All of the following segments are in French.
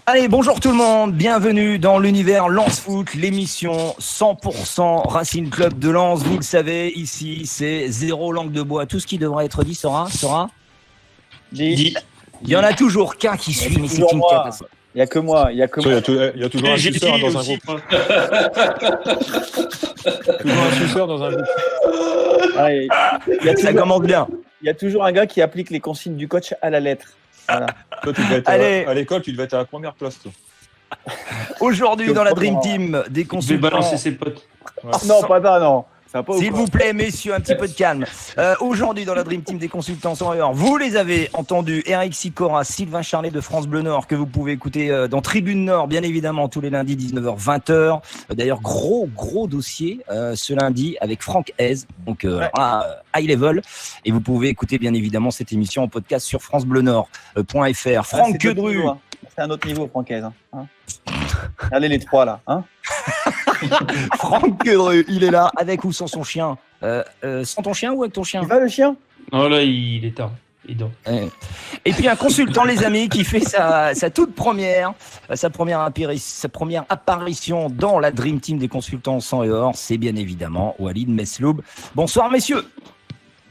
Allez, bonjour tout le monde, bienvenue dans l'univers Lens Foot, l'émission 100% Racing Club de Lens. Vous le savez, ici c'est zéro langue de bois. Tout ce qui devrait être dit sera dit. Il y en a toujours qu'un qui suit, mais c'est une catastrophe. Il n'y a que moi. Il y a toujours un suceur dans un groupe. Toujours un suceur dans un groupe. Ça commence bien. Il y a toujours un gars qui applique les consignes du coach à la lettre. Voilà. Toi, tu devais être à l'école, tu devais être à la première place. Toi. Aujourd'hui, dans la Dream Team des Il consultants. devait balancer ses potes. Ouais. Non, pas ça, non. S'il vous plaît, messieurs, un petit peu de calme. Aujourd'hui, dans la Dream Team des consultants sans erreur, vous les avez entendus, Eric Sicora, Sylvain Charlet de France Bleu Nord, que vous pouvez écouter dans Tribune Nord, bien évidemment, tous les lundis, 19h-20h. D'ailleurs, gros dossier ce lundi avec Franck Hez, donc high level. Et vous pouvez écouter, bien évidemment, cette émission en podcast sur francebleuNord.fr. Franck Quedru. C'est un autre niveau, Franck Hez. Allez, les trois, là. Franck Quedru, il est là, avec ou sans son chien. Sans ton chien ou avec ton chien? Il va, le chien? Oh là, il est tard. Il dort. Et puis un consultant, les amis, qui fait sa toute première, sa première apparition dans la Dream Team des consultants sans et or, c'est bien évidemment Walid Mesloub. Bonsoir, messieurs.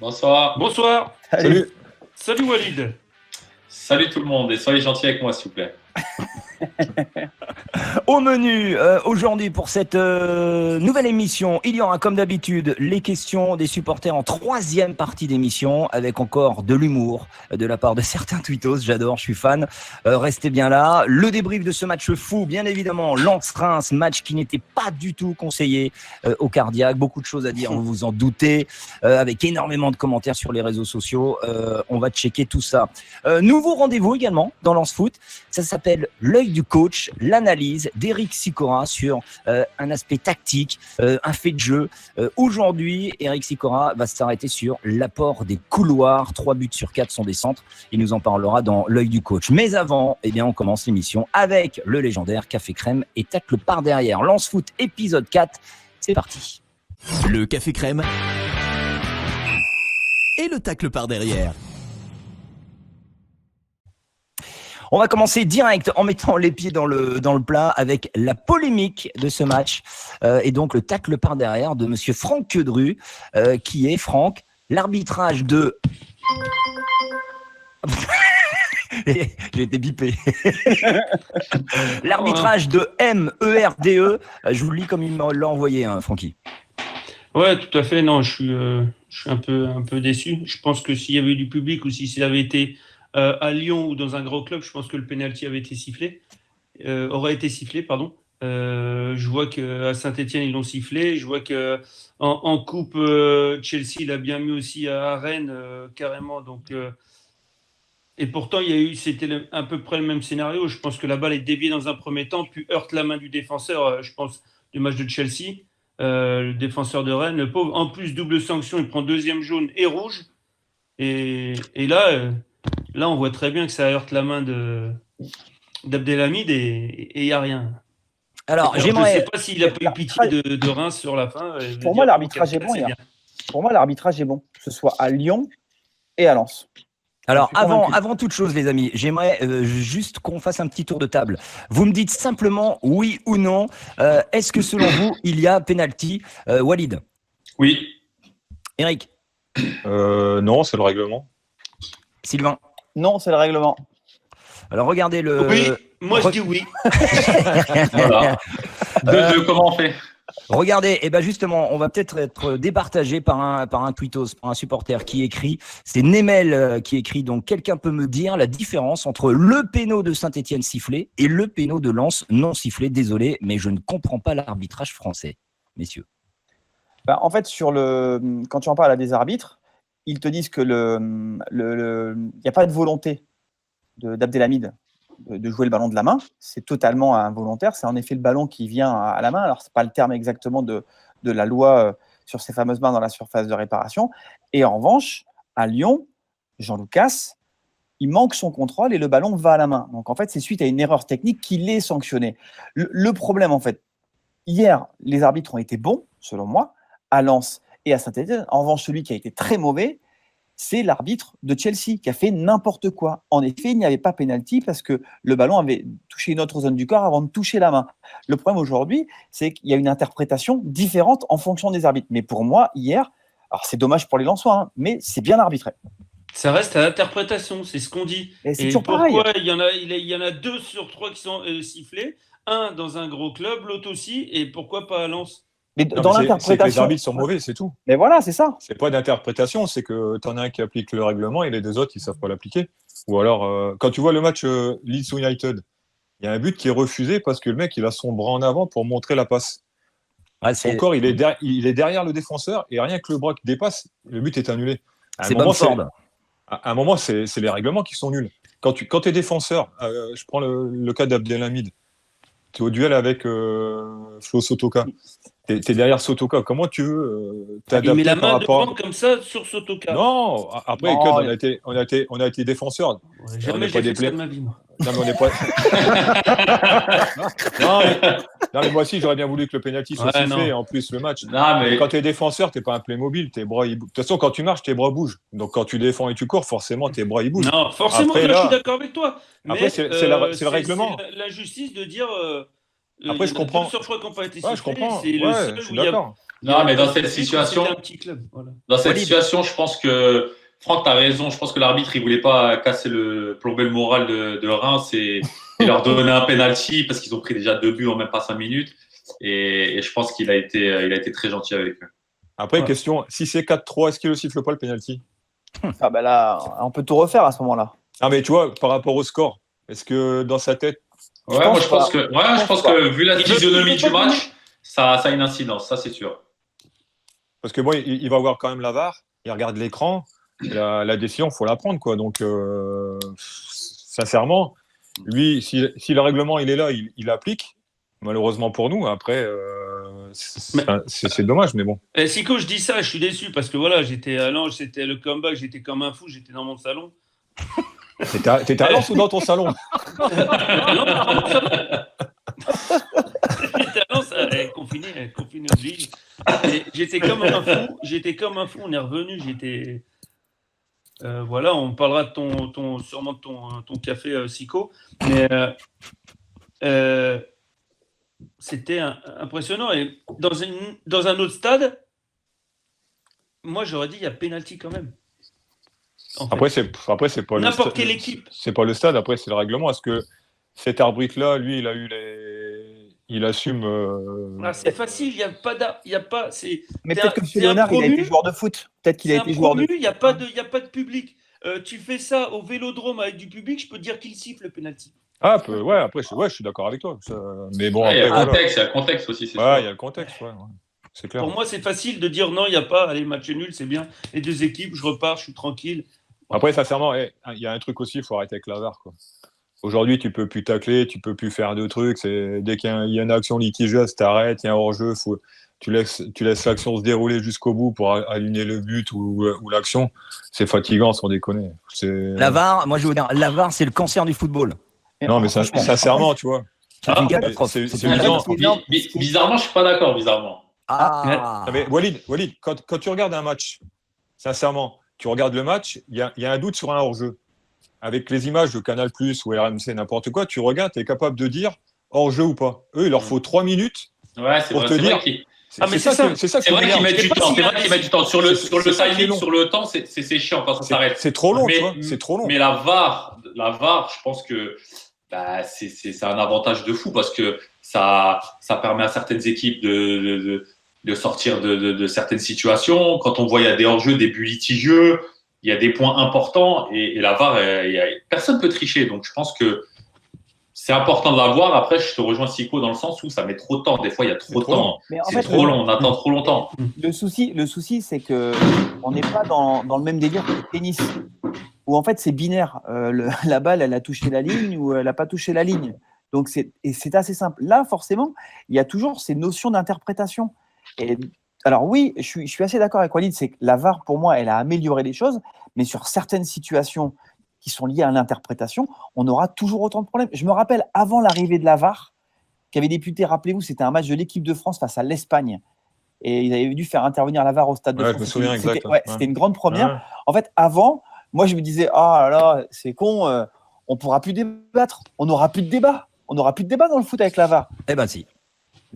Bonsoir. Bonsoir. Salut. Salut Walid. Salut tout le monde et soyez gentils avec moi, s'il vous plaît. Au menu aujourd'hui pour cette nouvelle émission, il y aura comme d'habitude les questions des supporters en troisième partie d'émission avec encore de l'humour de la part de certains tweetos, j'adore, je suis fan, restez bien là. Le débrief de ce match fou, bien évidemment, Lens-Reims, match qui n'était pas du tout conseillé au cardiaque, beaucoup de choses à dire, vous vous en doutez, avec énormément de commentaires sur les réseaux sociaux, on va checker tout ça. Nouveau rendez-vous également dans Lens Foot, ça s'appelle l'œil du coach, l'analyse d'Eric Sicora sur un aspect tactique, un fait de jeu. Aujourd'hui, Eric Sicora va s'arrêter sur l'apport des couloirs. 3 buts sur 4 sont des centres. Il nous en parlera dans l'œil du coach. Mais avant, on commence l'émission avec le légendaire Café Crème et tacle par derrière. Lens Foot épisode 4, c'est parti. Le Café Crème et le tacle par derrière. On va commencer direct en mettant les pieds dans le plat avec la polémique de ce match et donc le tacle par derrière de monsieur Franck Quedru qui est, Franck, l'arbitrage de... J'ai été bipé. L'arbitrage de MERDE, je vous le lis comme il me l'a envoyé, hein, Francky. Ouais, tout à fait. Non, je suis un peu déçu. Je pense que s'il y avait eu du public ou si ça avait été à Lyon ou dans un gros club, je pense que le penalty aurait été sifflé, je vois qu'à Saint-Etienne, ils l'ont sifflé. Je vois qu'en coupe, Chelsea l'a bien mis aussi à Rennes, carrément. Donc, et pourtant, c'était à peu près le même scénario. Je pense que la balle est déviée dans un premier temps, puis heurte la main du défenseur, je pense, du match de Chelsea. Le défenseur de Rennes, le pauvre, en plus, double sanction, il prend deuxième jaune et rouge. Et là, on voit très bien que ça heurte la main d'Abdelhamid et il n'y a rien. Alors, je ne sais pas s'il a pas eu pitié de Reims sur la fin. Pour moi, l'arbitrage est bon. Pour moi, l'arbitrage est bon, que ce soit à Lyon et à Lens. Alors, avant toute chose, les amis, j'aimerais juste qu'on fasse un petit tour de table. Vous me dites simplement oui ou non. Est-ce que, selon vous, il y a penalty, Walid? Oui. Eric? Non, c'est le règlement. Sylvain? Non, c'est le règlement. Alors, regardez le... Oui, moi je dis oui. Voilà. Comment on fait? Regardez, justement, on va peut-être être départagé par un tweetos, par un supporter qui écrit, c'est Nemel qui écrit, donc quelqu'un peut me dire la différence entre le péno de Saint-Etienne sifflé et le péno de Lens non sifflé? Désolé, mais je ne comprends pas l'arbitrage français, messieurs. En fait, quand tu en parles à des arbitres, ils te disent que il n'y a pas de volonté d'Abdelhamid de jouer le ballon de la main. C'est totalement involontaire. C'est en effet le ballon qui vient à la main. Alors, ce n'est pas le terme exactement de la loi sur ces fameuses mains dans la surface de réparation. Et en revanche, à Lyon, Jean Lucas, il manque son contrôle et le ballon va à la main. Donc, en fait, c'est suite à une erreur technique qu'il est sanctionné. Le problème, en fait, hier, les arbitres ont été bons, selon moi, à Lens et à Saint-Etienne. En revanche, celui qui a été très mauvais, c'est l'arbitre de Chelsea qui a fait n'importe quoi. En effet, il n'y avait pas pénalty parce que le ballon avait touché une autre zone du corps avant de toucher la main. Le problème aujourd'hui, c'est qu'il y a une interprétation différente en fonction des arbitres. Mais pour moi, hier, alors c'est dommage pour les Lensois, hein, mais c'est bien arbitré. Ça reste à l'interprétation, c'est ce qu'on dit. Et c'est Et toujours pourquoi pareil. il y en a 2 sur 3 qui sont sifflés, un dans un gros club, l'autre aussi, et pourquoi pas à Lens? Mais Non, dans mais c'est que les l'interprétation. arbitres sont mauvais, c'est tout. Mais voilà, c'est ça. C'est pas d'interprétation, c'est que tu en as un qui applique le règlement et les deux autres, ils savent pas l'appliquer. Ou alors, quand tu vois le match Leeds United, il y a un but qui est refusé parce que le mec, il a son bras en avant pour montrer la passe. Ouais, Son corps, il est derrière le défenseur et rien que le bras qui dépasse, le but est annulé. c'est Bamford. À un moment, c'est les règlements qui sont nuls. Quand tu es défenseur, je prends le cas d'Abdelhamid, tu es au duel avec Flo Sotoka. Tu es derrière Sotoka. Comment tu veux Il t'adapter met la par main rapport devant comme ça sur Sotoka. Non, après, Non, Cud, on a été défenseurs. Ouais, on jamais n'est pas j'ai fait des ça de ma vie, moi. Non, mais on n'est pas. non, mais moi aussi, j'aurais bien voulu que le penalty soit Ouais, sifflé non. et en plus le match. Non, mais Quand tu es défenseur, tu n'es pas un Playmobil. Tes bras, de toute façon, quand tu marches, tes bras bougent. Donc, quand tu défends et tu cours, forcément, tes bras, ils bougent. Non, forcément, Après, là, je suis là- d'accord avec toi. Après, Mais c'est le règlement. c'est l'injustice de dire. Après, il je y en a comprends. 2 sur 3 qui n'ont pas été Ouais, je sifflés. comprends. C'est le Ouais, seul je suis où il y a. d'accord. Non, mais dans pas cette de situation, c'était un petit club. Voilà. dans cette Walid. situation, je pense que Franck, tu as raison. Je pense que l'arbitre, il voulait pas plomber le moral de Reims et leur donner un penalty parce qu'ils ont pris déjà 2 buts en même pas 5 minutes. Et je pense qu'il a été très gentil avec eux. Après, Ouais. question, si c'est 4-3, est-ce qu'il ne siffle pas le penalty? Ah bah là, on peut tout refaire à ce moment-là. Ah, mais tu vois, par rapport au score, est-ce que dans sa tête, Ouais, pense moi je pense pas. je pense que vu la Il veut- physionomie il veut du pas match, ça a une incidence, ça c'est sûr. parce que bon, il va voir quand même la VAR, il regarde l'écran, la décision, il faut la prendre, quoi. Donc, sincèrement, lui, si le règlement il est là, il applique. Malheureusement pour nous, après, c'est dommage, mais bon. Siko, je dis ça, je suis déçu parce que voilà, j'étais à Lens, c'était le comeback, j'étais comme un fou, j'étais dans mon salon. T'étais à Lens ou dans ton salon? J'étais à Lens, confiné aux villes. Et j'étais comme un fou, on est revenu, j'étais. Voilà, on parlera de sûrement de ton café, Siko. Mais c'était impressionnant. Et dans un autre stade, moi j'aurais dit il y a pénalty quand même. En fait. Après, c'est pas N'importe le quelle stade. équipe. C'est pas le stade, après, c'est le règlement. Est-ce que cet arbitre-là, lui, il assume. C'est facile, il y a pas. Mais T'es peut-être que M. t'es Léonard, il a promu, été joueur de foot. Peut-être qu'il a c'est été un joueur de promu, foot. il n'y a pas de public. Tu fais ça au Vélodrome avec du public, je peux te dire qu'il siffle le penalty. Ah, ouais, après, je suis d'accord avec toi. Mais bon, Il y a après, le voilà. contexte, il y a le contexte aussi, c'est Ouais, sûr. il y a le contexte, ouais. C'est clair. Pour moi, c'est facile de dire non, il n'y a pas. Allez, match nul, c'est bien. Les 2 équipes, je repars, je suis tranquille. Après, sincèrement, il y a un truc aussi, il faut arrêter avec la VAR, quoi. Aujourd'hui, tu peux plus tacler, tu peux plus faire de trucs. Dès qu'il y a une action litigieuse, t'arrêtes, il y a un hors-jeu, tu laisses l'action se dérouler jusqu'au bout pour aligner le but ou l'action. C'est fatigant, sans déconner. La VAR, moi je veux dire, la VAR, c'est le cancer du football. Non, mais sincèrement, tu vois. C'est une catastrophe. c'est C'est une évident. catastrophe. Bizarrement, je suis pas d'accord, bizarrement. Ah, Non, mais Walid, quand tu regardes un match, sincèrement, tu regardes le match, il y a un doute sur un hors-jeu. Avec les images de Canal+, ou RMC, n'importe quoi, tu regardes, tu es capable de dire hors-jeu ou pas. Eux, il leur faut 3 minutes Ouais, c'est pour vrai, te c'est dire. vrai qu'il Ah, mais c'est ça c'est vrai qu'ils mettent du temps. C'est vrai qu'ils mettent du temps. Sur le C'est ça qui est timing, long. sur le temps, c'est chiant quand ça s'arrête. C'est trop long, Mais- tu vois. C'est trop long. Mais la VAR, je pense que c'est un avantage de fou parce que ça permet à certaines équipes de sortir de certaines situations. Quand on voit il y a des hors-jeux, des buts litigieux, il y a des points importants et la VAR, personne ne peut tricher. Donc je pense que c'est important de la voir. Après, je te rejoins Siko dans le sens où ça met trop de temps. Des fois, il y a trop de trop temps. Mais en C'est fait, trop long, on attend trop longtemps. Le souci, c'est que on n'est pas dans le même délire que le tennis, où en fait c'est binaire. La balle, elle a touché la ligne ou elle n'a pas touché la ligne. Donc c'est assez simple. Là, forcément, il y a toujours ces notions d'interprétation. Et alors oui, je suis assez d'accord avec Walid, c'est que la VAR, pour moi, elle a amélioré les choses, mais sur certaines situations qui sont liées à l'interprétation, on aura toujours autant de problèmes. Je me rappelle, avant l'arrivée de la VAR, qui avait débuté, rappelez-vous, c'était un match de l'équipe de France face à l'Espagne. et ils avaient dû faire intervenir la VAR au Stade de Ouais, France. je me souviens, C'était- exact. ouais, c'était une grande première. Ouais. En fait, avant, moi, je me disais, ah là là, c'est con, on pourra plus débattre, on n'aura plus de débat. On n'aura plus de débat dans le foot avec la VAR. Eh ben si.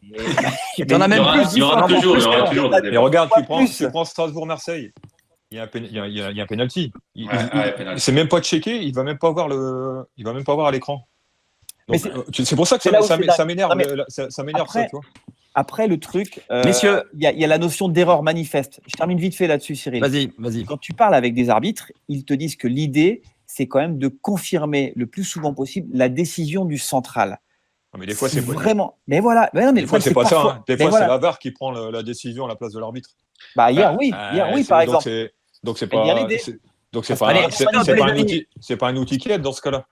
Il y en a même plus, il y aura toujours des Et débats. regarde, Pas tu plus. prends Strasbourg-Marseille. Il y a un penalty. Penalty. C'est même pas checké, il va même pas voir à l'écran. Mais Donc, c'est pour ça que c'est là où ça c'est m'énerve, dingue. Non, ça m'énerve après- ça, tu vois. Après, le truc, Messieurs. il y a la notion d'erreur manifeste. Je termine vite fait là-dessus, Cyril. Vas-y. Quand tu parles avec des arbitres, ils te disent que l'idée, c'est quand même de confirmer le plus souvent possible la décision du central. Non, mais des fois, c'est pas vraiment. Mais voilà. Mais non, mais Des fois, le c'est pas problème, ça. parfois- Hein. Des mais fois, voilà. c'est la VAR qui prend la décision à la place de l'arbitre. Bah, hier, oui, par exemple. Donc c'est Mais bien pas. l'idée. Donc c'est Allez, pas. stop, C'est pas un allez. outil. C'est pas un outil qui aide dans ce cas-là.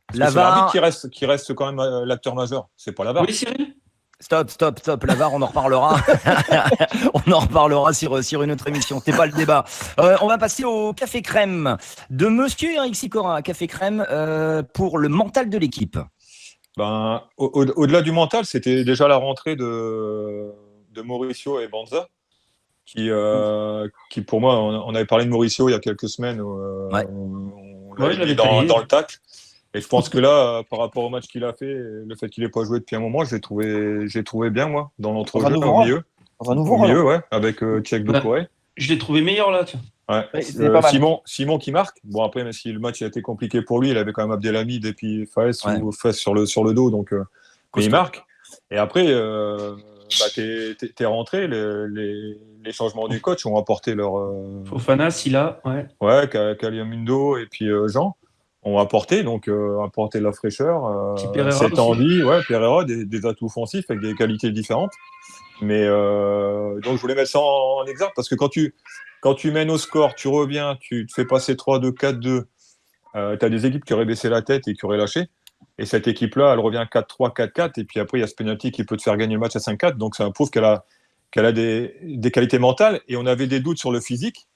Parce La que c'est l'arbitre VAR. qui reste quand même l'acteur majeur. C'est pas la VAR. Oui, Cyril. Stop. La VAR, on en reparlera. On en reparlera sur une autre émission. C'est pas le débat. On va passer au café crème de Monsieur Eric Sicora. Café crème pour le mental de l'équipe. Ben, au-delà du mental, c'était déjà la rentrée de Mauricio et Banza, qui pour moi, on avait parlé de Mauricio il y a quelques semaines, Ouais. on Ouais, l'avait je l'avais mis dans taillé. le tacle. Et je pense que là, par rapport au match qu'il a fait, le fait qu'il n'ait pas joué depuis un moment, j'ai trouvé bien, moi, dans l'entrejeu, Dans un nouveau au rôle. milieu. Dans un nouveau Au rôle. milieu, ouais, avec Tchèque Ouais. Doucouré. Je l'ai trouvé meilleur là, tiens. Ouais. Ouais, c'était pas mal. Simon qui marque. Bon, après, même si le match a été compliqué pour lui, il avait quand même Abdelhamid et puis Faes ou Faes sur le dos, donc mais il marque. Et après, t'es rentré. Les changements du coach ont apporté leur. Fofana, Silla, ouais. Ouais, Kaliamundo et puis Jean ont apporté la fraîcheur. Petit Pereira cette aussi. envie, ouais, Pereira, des atouts offensifs avec des qualités différentes. Mais donc je voulais mettre ça en exergue parce que quand tu mènes au score, tu reviens, tu te fais passer 3-2, 4-2, tu as des équipes qui auraient baissé la tête et qui auraient lâché. Et cette équipe-là, elle revient 4-3, 4-4. Et puis après, il y a ce penalty qui peut te faire gagner le match à 5-4. Donc ça prouve qu'elle a des qualités mentales. Et on avait des doutes sur le physique.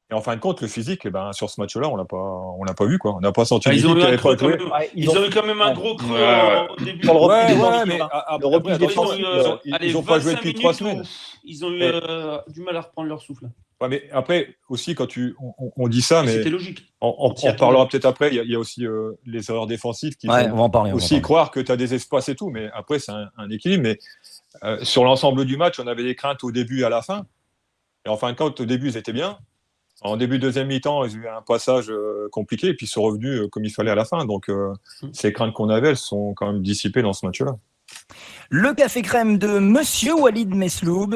Et en fin de compte, le physique, sur ce match-là, on l'a pas vu, quoi. On n'a pas senti Ah, une ils ont équipe eu qui un avait creux pas quand joué. même. Ouais, Ils ont eu quand même un gros creux Ouais. au début. Sur le repli Ouais, défensif, mais hein. après, Le repli attention, défensif, ils ont pas joué depuis 3 semaines. Ils ont eu du mal à reprendre leur souffle. Ouais, mais après, aussi, quand on dit ça, mais C'était logique. on s'y attendait. reparlera peut-être après. Il y a aussi les erreurs défensives qui Ouais, font on va en parler. aussi croire que tu as des espaces et tout. Mais après, c'est un équilibre. Mais sur l'ensemble du match, on avait des craintes au début et à la fin. Et en fin de compte, au début, ils étaient bien. En début de deuxième mi-temps, ils ont eu un passage compliqué. Et puis, ils sont revenus comme il fallait à la fin. Donc, ces craintes qu'on avait, elles sont quand même dissipées dans ce match-là. Le café crème de Monsieur Walid Mesloub,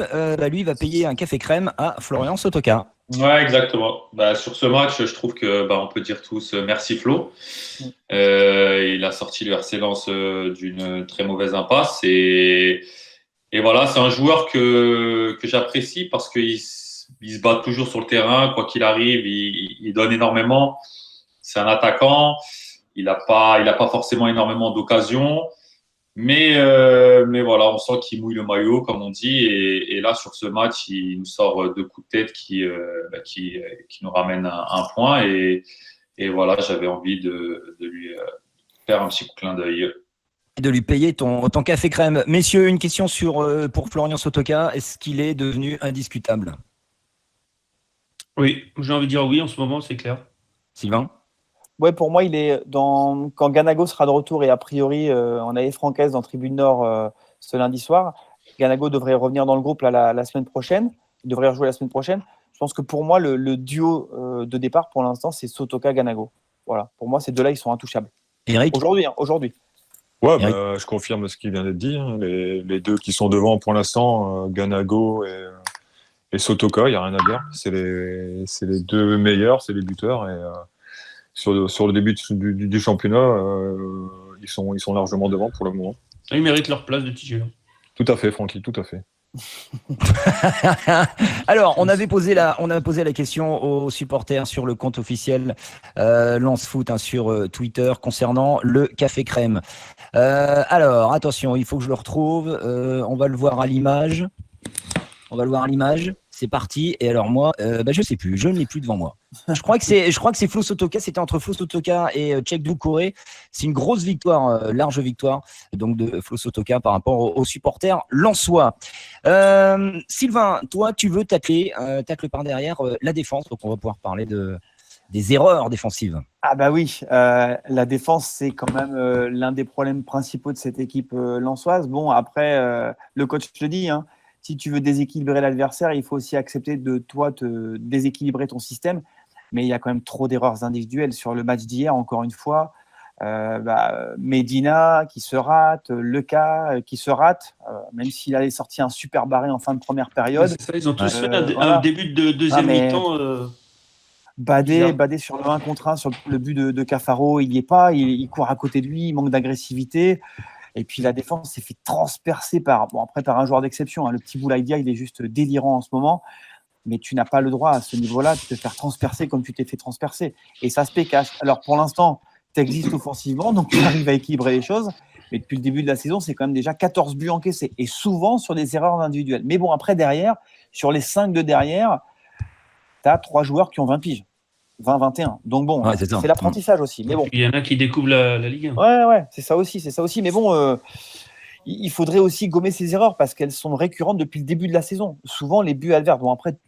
lui va payer un café crème à Florian Sotoka. Ouais, exactement. Sur ce match, je trouve que on peut dire tous merci Flo. Il a sorti le RC Lens d'une très mauvaise impasse et voilà, c'est un joueur que j'apprécie parce qu'il se bat toujours sur le terrain, quoi qu'il arrive, il donne énormément. C'est un attaquant, il n'a pas forcément énormément d'occasions. Mais voilà, on sent qu'il mouille le maillot, comme on dit. Et là, sur ce match, il nous sort 2 coups de tête qui nous ramènent un point. Et voilà, j'avais envie de lui faire un petit coup de clin d'œil. Et de lui payer ton café crème. Messieurs, une question pour Florian Sotoka. Est-ce qu'il est devenu indiscutable? Oui, j'ai envie de dire oui en ce moment, c'est clair. Sylvain? Ouais, pour moi, il est quand Ganago sera de retour et a priori, on avait Francaise dans Tribune Nord ce lundi soir. Ganago devrait revenir dans le groupe la semaine prochaine. Il devrait rejouer la semaine prochaine. Je pense que pour moi, le duo de départ pour l'instant, c'est Sotoka-Ganago. Voilà. Pour moi, ces deux-là, ils sont intouchables. Eric? Aujourd'hui. Ouais, Eric. je confirme ce qui vient d'être dit. Hein. Les deux qui sont devant pour l'instant, Ganago et Sotoka, il n'y a rien à dire. C'est les deux meilleurs, c'est les buteurs. Et sur le début du championnat, ils sont largement devant pour le moment. Ils méritent leur place de titulaire. Tout à fait, Francky, tout à fait. Alors, on avait posé la question aux supporters sur le compte officiel Lance Foot sur Twitter concernant le café crème. Alors, attention, il faut que je le retrouve. On va le voir à l'image. On va le voir à l'image. C'est parti. Et alors moi, je sais plus. Je ne l'ai plus devant moi. Je crois que c'est Flo Sotoka. C'était entre Flo Sotoka et Tchèque Doucouré. C'est une grosse victoire, large victoire, donc de Flo Sotoka par rapport aux supporters lensois. Sylvain, toi, tu veux tacle par derrière la défense. Donc on va pouvoir parler des erreurs défensives. Ah bah oui, la défense, c'est quand même l'un des problèmes principaux de cette équipe lensoise. Bon, après, le coach te le dit, hein, si tu veux déséquilibrer l'adversaire, il faut aussi accepter de toi te déséquilibrer ton système. Mais il y a quand même trop d'erreurs individuelles sur le match d'hier, encore une fois. Medina qui se rate, Lecas qui se rate, même s'il avait sorti un super barré en fin de première période. C'est ça, ils ont tous fait voilà. un début de deuxième mi-temps. Badé sur le 1 contre 1, sur le but de Cafaro, il n'y est pas, il court à côté de lui, il manque d'agressivité. Et puis la défense s'est fait transpercer par un joueur d'exception. Hein. Le petit Boulaïdia, il est juste délirant en ce moment. Mais tu n'as pas le droit à ce niveau-là de te faire transpercer comme tu t'es fait transpercer. Et ça se pécasse. Alors pour l'instant, tu existes offensivement, donc tu arrives à équilibrer les choses. Mais depuis le début de la saison, c'est quand même déjà 14 buts encaissés. Et souvent sur des erreurs individuelles. Mais bon, après, derrière, sur les 5 de derrière, tu as 3 joueurs qui ont 20 piges. 20-21. Donc bon, Ouais, c'est l'apprentissage aussi. Mais bon. Il y en a qui découvrent la Ligue 1. Ouais, c'est ça aussi. Mais bon, il faudrait aussi gommer ces erreurs parce qu'elles sont récurrentes depuis le début de la saison. Souvent, les buts adverses. Bon, après,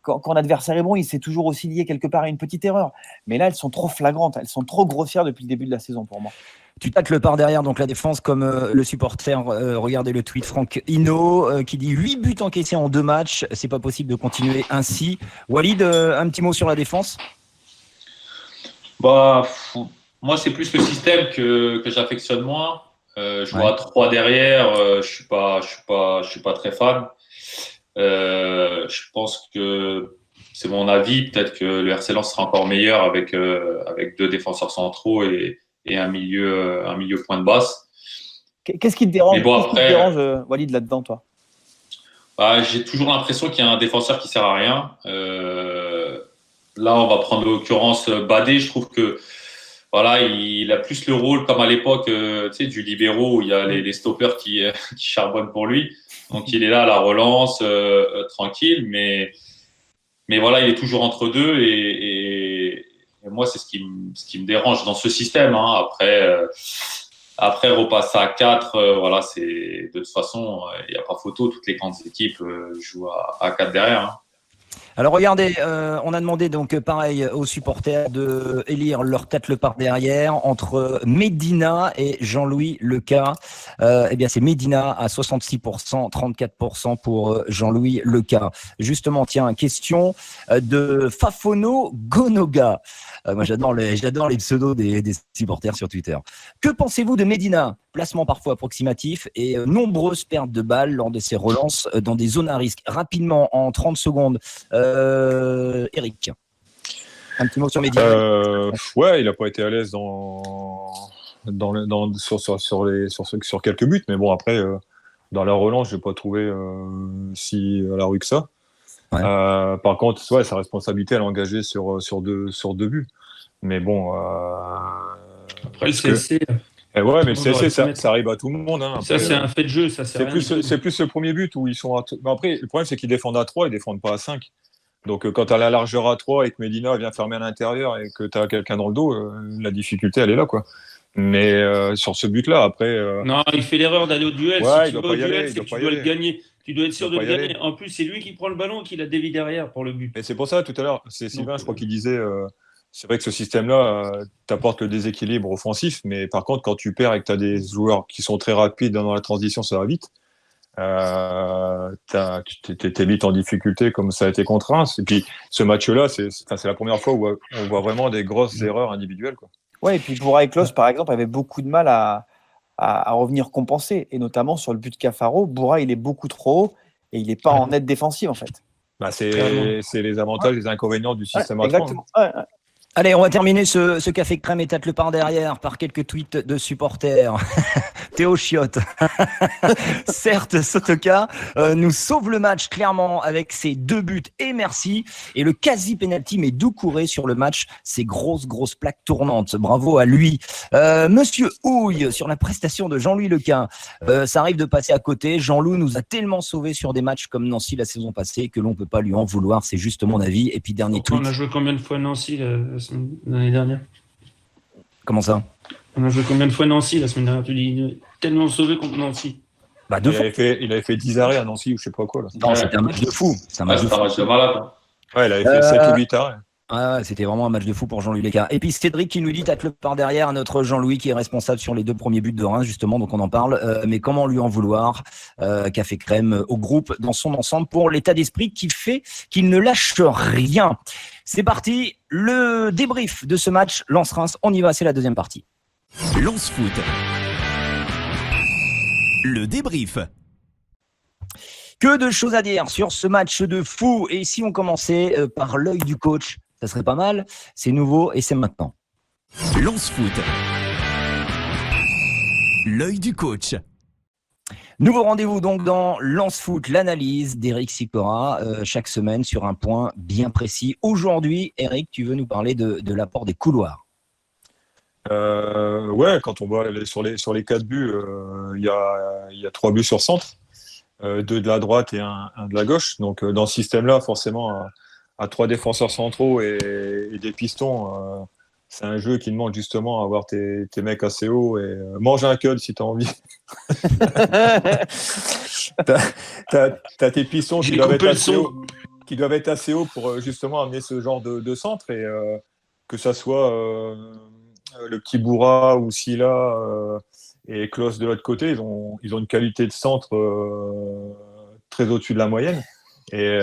quand l'adversaire est bon, il s'est toujours aussi lié quelque part à une petite erreur. Mais là, elles sont trop flagrantes, elles sont trop grossières depuis le début de la saison pour moi. Tu tacles par derrière, donc la défense, comme le supporter, regardez le tweet Franck Hinault, qui dit 8 buts encaissés en 2 matchs, c'est pas possible de continuer ainsi. Walid, un petit mot sur la défense? Moi, c'est plus le système que j'affectionne moins. Je vois 3 derrière, je suis pas très fan. Je pense que c'est mon avis. Peut-être que le RC Lens sera encore meilleur avec 2 défenseurs centraux et un milieu point de basse. Qu'est-ce qui te dérange, Walid, là-dedans, toi? J'ai toujours l'impression qu'il y a un défenseur qui sert à rien. Là, on va prendre l'occurrence Badé. Je trouve que voilà, il a plus le rôle comme à l'époque du libéro où il y a les stoppers qui charbonnent pour lui. Donc il est là à la relance, tranquille, mais voilà, il est toujours entre deux et moi c'est ce qui me dérange dans ce système. Hein. Après repasser à 4, voilà, c'est de toute façon il n'y a pas photo. Toutes les grandes équipes jouent à 4 derrière. Hein. Alors regardez, on a demandé donc pareil aux supporters de élire leur tacle par derrière entre Medina et Jean-Louis Lecas. Eh bien c'est Medina à 66%, 34% pour Jean-Louis Lecas. Justement, tiens, question de Fafono Gonoga. Moi j'adore les pseudos des supporters sur Twitter. Que pensez-vous de Medina? Placement parfois approximatif et nombreuses pertes de balles lors de ses relances dans des zones à risque. Rapidement, en 30 secondes, Eric, un petit mot sur Medina. Ouais, il n'a pas été à l'aise sur quelques buts, mais bon, après, dans la relance, je n'ai pas trouvé si à la rue que ça. Ouais. Par contre, ouais, sa responsabilité, elle est engagée sur deux buts. Mais bon. Après, le CSC. Ouais, mais le CSC, ça arrive à tout le monde. Hein. Ça, Après, c'est un fait de jeu. Ça, c'est plus le premier but où ils sont à. Mais après, le problème, c'est qu'ils défendent à 3, ils ne défendent pas à 5. Donc, quand tu as la largeur à 3 et que Medina vient fermer à l'intérieur et que tu as quelqu'un dans le dos, la difficulté, elle est là, quoi. Mais sur ce but-là, après. Non, il fait l'erreur d'aller au duel. Ouais, si tu vas au duel, c'est que tu dois le gagner. Tu dois être sûr de le gagner. En plus, c'est lui qui prend le ballon et qui la dévie derrière pour le but. Et c'est pour ça, tout à l'heure, c'est Sylvain, je crois qu'il disait. C'est vrai que ce système-là t'apporte le déséquilibre offensif, mais par contre, quand tu perds et que tu as des joueurs qui sont très rapides dans la transition, ça va vite. T'es vite en difficulté comme ça a été contre Reims. Et puis, ce match-là, c'est la première fois où on voit vraiment des grosses erreurs individuelles, quoi. Ouais, et puis Boura et Klos, par exemple, avaient beaucoup de mal à revenir compenser, et notamment sur le but de Cafaro. Boura, il est beaucoup trop haut et il n'est pas en aide défensive, en fait. C'est les avantages et les inconvénients du système à 3. Exactement. Ouais. Allez, on va terminer ce café crème et tâte le par derrière par quelques tweets de supporters. Théo Chiotte. Certes, Sotoka nous sauve le match clairement avec ses 2 buts et merci. Et le quasi-penalty, mais Doucouré sur le match, ses grosses plaques tournantes. Bravo à lui. Monsieur Houille, sur la prestation de Jean-Louis Lequin. Ça arrive de passer à côté. Jean-Loup nous a tellement sauvés sur des matchs comme Nancy la saison passée que l'on peut pas lui en vouloir. C'est juste mon avis. Et puis dernier tweet. On a joué combien de fois Nancy l'année dernière? Comment ça? On a joué combien de fois Nancy la semaine dernière? Tu dis tellement sauvé contre Nancy. Bah, Il avait fait 10 arrêts à Nancy ou je sais pas quoi. Là. Non, c'était un match de fou. C'est un match de C'est un fou. match de malade. Hein. Ouais, il avait fait 7 ou 8 arrêts. Ouais, c'était vraiment un match de fou pour Jean-Louis Lequin. Et puis Cédric qui nous dit tacle par derrière notre Jean-Louis qui est responsable sur les 2 premiers buts de Reims justement, donc on en parle. Mais comment lui en vouloir? Café crème au groupe dans son ensemble pour l'état d'esprit qui fait qu'il ne lâche rien. C'est parti, le débrief de ce match Lens-Reims. On y va, c'est la deuxième partie. Lens Foot. Le débrief. Que de choses à dire sur ce match de fou. Et si on commençait par l'œil du coach, ça serait pas mal. C'est nouveau et c'est maintenant. Lens Foot. L'œil du coach. Nouveau rendez-vous donc dans Lens Foot, l'analyse d'Éric Sicora chaque semaine sur un point bien précis. Aujourd'hui, Eric, tu veux nous parler de l'apport des couloirs. Ouais, quand on voit sur les 4 buts, il y a 3 buts sur centre, 2 de la droite et un de la gauche. Donc dans ce système-là, forcément, à 3 défenseurs centraux et des pistons, c'est un jeu qui demande justement à avoir tes mecs assez hauts et mange un code si tu as envie. T'as tes pistons qui doivent être assez hauts pour justement amener ce genre de centre et que ça soit le petit Bourra ou Silla et Klos de l'autre côté, ils ont une qualité de centre très au-dessus de la moyenne. Et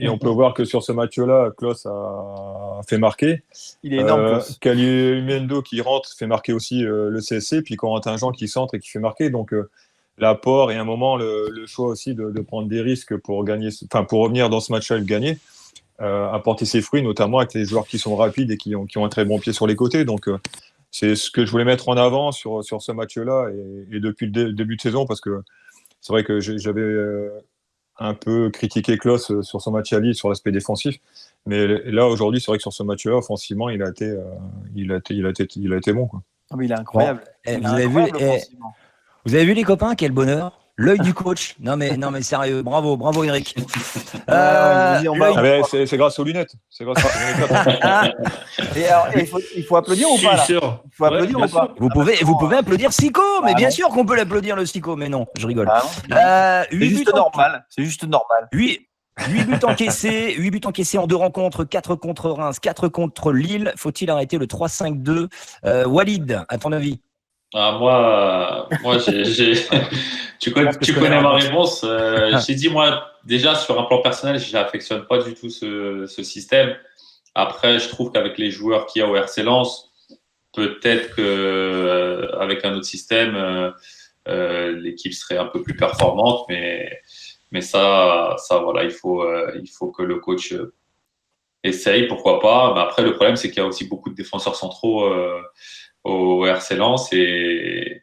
on peut voir que sur ce match-là, Klos a fait marquer. Il est énorme. Kalimundo qui rentre fait marquer aussi le CSC, puis Corentin Jean qui centre et qui fait marquer. Donc l'apport et à un moment le choix aussi de prendre des risques pour gagner, enfin pour revenir dans ce match-là et le gagner, apporter ses fruits, notamment avec les joueurs qui sont rapides et qui ont un très bon pied sur les côtés. Donc c'est ce que je voulais mettre en avant sur ce match-là et depuis le début de saison, parce que c'est vrai que j'avais un peu critiqué Klos sur son match à Lille sur l'aspect défensif, mais là aujourd'hui c'est vrai que sur ce match-là offensivement il a été bon quoi. Oh, mais il est incroyable. Bon, vous avez vu les copains, quel bonheur, l'œil du coach. Non mais sérieux, bravo Eric. C'est grâce aux lunettes. C'est grâce aux lunettes. Et alors, il faut applaudir ou pas là? Il faut applaudir ou pas? Vous pouvez applaudir Sico, mais bien sûr qu'on peut l'applaudir le Sico, mais non, je rigole. C'est juste normal. C'est juste normal. 8 buts encaissés en 2 rencontres, 4 contre Reims, 4 contre Lille. Faut-il arrêter le 3-5-2? Walid, à ton avis? Moi, tu connais ma réponse. J'ai dit, moi, déjà, sur un plan personnel, je n'affectionne pas du tout ce système. Après, je trouve qu'avec les joueurs qu'il y a au RC Lens, peut-être qu'avec un autre système, l'équipe serait un peu plus performante. Mais ça voilà, il faut que le coach essaye, pourquoi pas. Mais après, le problème, c'est qu'il y a aussi beaucoup de défenseurs centraux au RC Lens et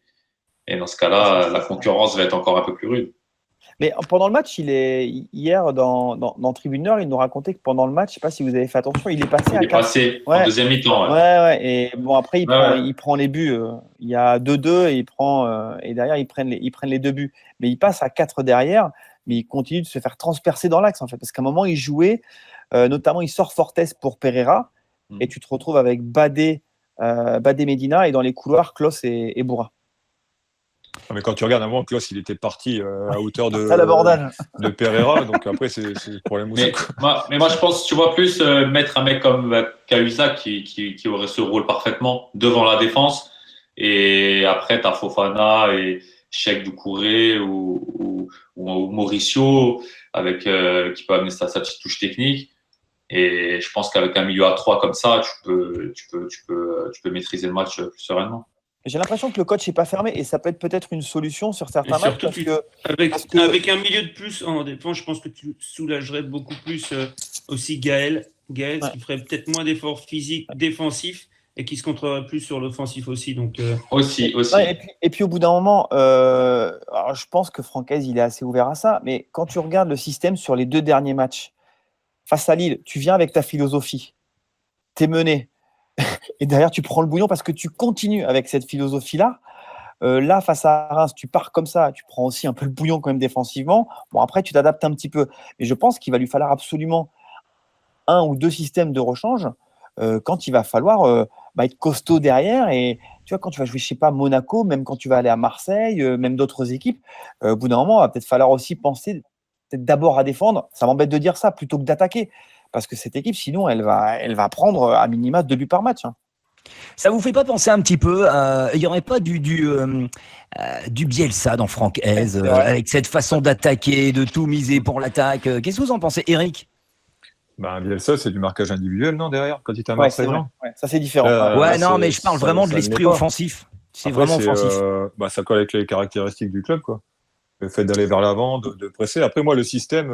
dans ce cas-là, la concurrence va être encore un peu plus rude. Mais pendant le match, hier dans Tribune Nord, il nous racontait que pendant le match, je ne sais pas si vous avez fait attention, il est passé en deuxième mi-temps. Ouais. Et bon, après, il prend les buts. Il y a 2-2 et derrière, ils prennent les 2 buts. Mais il passe à 4 derrière, mais il continue de se faire transpercer dans l'axe, en fait. Parce qu'à un moment, il jouait, notamment, il sort Fortes pour Pereira, et tu te retrouves avec Badé Medina, et dans les couloirs, Klos et Bourra. Mais quand tu regardes avant, Klos, il était parti à hauteur de Pereira, donc après, c'est le problème aussi. Mais moi, je pense, tu vois, plus mettre un mec comme Cahuzac qui aurait ce rôle parfaitement devant la défense, et après, tu as Fofana et Cheikh Doucouré ou Mauricio avec, qui peut amener sa petite touche technique. Et je pense qu'avec un milieu à 3 comme ça, tu peux maîtriser le match plus sereinement. J'ai l'impression que le coach n'est pas fermé et ça peut être peut-être une solution sur certains matchs. Avec un milieu de plus en défense, je pense que tu soulagerais beaucoup plus aussi Gaël, Ouais. qui ferait peut-être moins d'efforts physiques défensifs et qui se concentrerait plus sur l'offensif aussi. Donc, Aussi. Ouais, et puis au bout d'un moment, alors je pense que Francaise, il est assez ouvert à ça, mais quand tu regardes le système sur les 2 derniers matchs, face à Lille, tu viens avec ta philosophie, t'es mené, et derrière tu prends le bouillon parce que tu continues avec cette philosophie-là. Là, face à Reims, tu pars comme ça, tu prends aussi un peu le bouillon quand même défensivement. Bon, après, tu t'adaptes un petit peu. Mais je pense qu'il va lui falloir absolument 1 ou 2 systèmes de rechange quand il va falloir être costaud derrière. Et tu vois, quand tu vas jouer, je sais pas, Monaco, même quand tu vas aller à Marseille, même d'autres équipes, au bout d'un moment, il va peut-être falloir aussi penser peut-être d'abord à défendre. Ça m'embête de dire ça plutôt que d'attaquer. Parce que cette équipe, sinon, elle va prendre à minima 2 buts par match. Hein. Ça vous fait pas penser un petit peu, il y aurait pas du Bielsa dans Francaise, C'est vrai. avec cette façon d'attaquer, de tout miser pour l'attaque. Qu'est-ce que vous en pensez, Eric? Bielsa, c'est du marquage individuel, non, derrière, quand il est à Ouais, c'est Marseille, vrai. non Ouais, ça, c'est différent. Ouais, non, c'est- mais je parle ça- vraiment de ça ne l'esprit l'est pas. offensif. C'est Après, vraiment offensif. ça colle avec les caractéristiques du club, quoi. Le fait d'aller vers l'avant, de presser. Après, moi, le système,